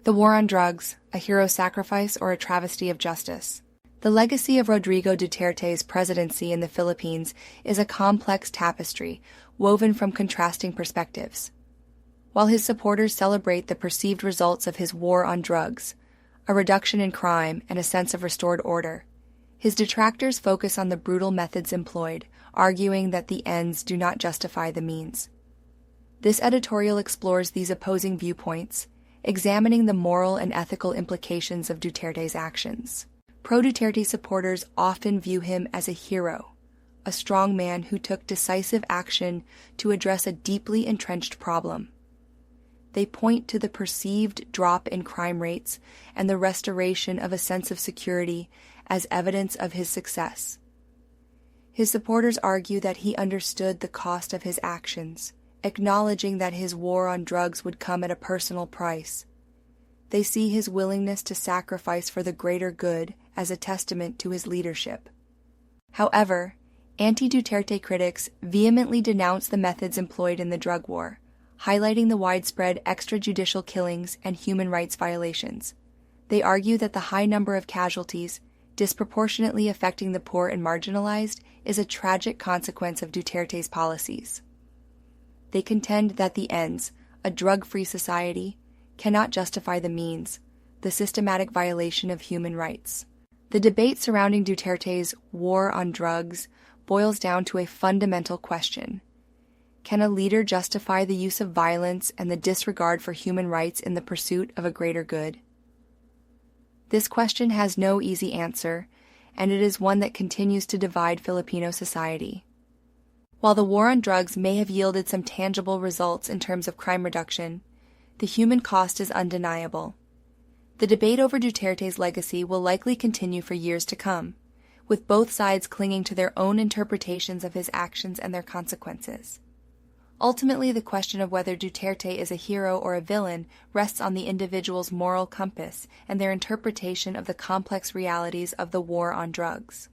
The war on drugs, a hero sacrifice or a travesty of justice. The legacy of Rodrigo Duterte's presidency in the Philippines is a complex tapestry woven from contrasting perspectives. While his supporters celebrate the perceived results of his war on drugs, a reduction in crime and a sense of restored order, his detractors focus on the brutal methods employed, arguing that the ends do not justify the means. This editorial explores these opposing viewpoints, examining the moral and ethical implications of Duterte's actions. Pro-Duterte supporters often view him as a hero, a strong man who took decisive action to address a deeply entrenched problem. They point to the perceived drop in crime rates and the restoration of a sense of security as evidence of his success. His supporters argue that he understood the cost of his actions, acknowledging that his war on drugs would come at a personal price. They see his willingness to sacrifice for the greater good as a testament to his leadership. However, anti-Duterte critics vehemently denounce the methods employed in the drug war, highlighting the widespread extrajudicial killings and human rights violations. They argue that the high number of casualties, disproportionately affecting the poor and marginalized, is a tragic consequence of Duterte's policies. They contend that the ends, a drug-free society, cannot justify the means, the systematic violation of human rights. The debate surrounding Duterte's war on drugs boils down to a fundamental question. Can a leader justify the use of violence and the disregard for human rights in the pursuit of a greater good? This question has no easy answer, and it is one that continues to divide Filipino society. While the war on drugs may have yielded some tangible results in terms of crime reduction, the human cost is undeniable. The debate over Duterte's legacy will likely continue for years to come, with both sides clinging to their own interpretations of his actions and their consequences. Ultimately, the question of whether Duterte is a hero or a villain rests on the individual's moral compass and their interpretation of the complex realities of the war on drugs.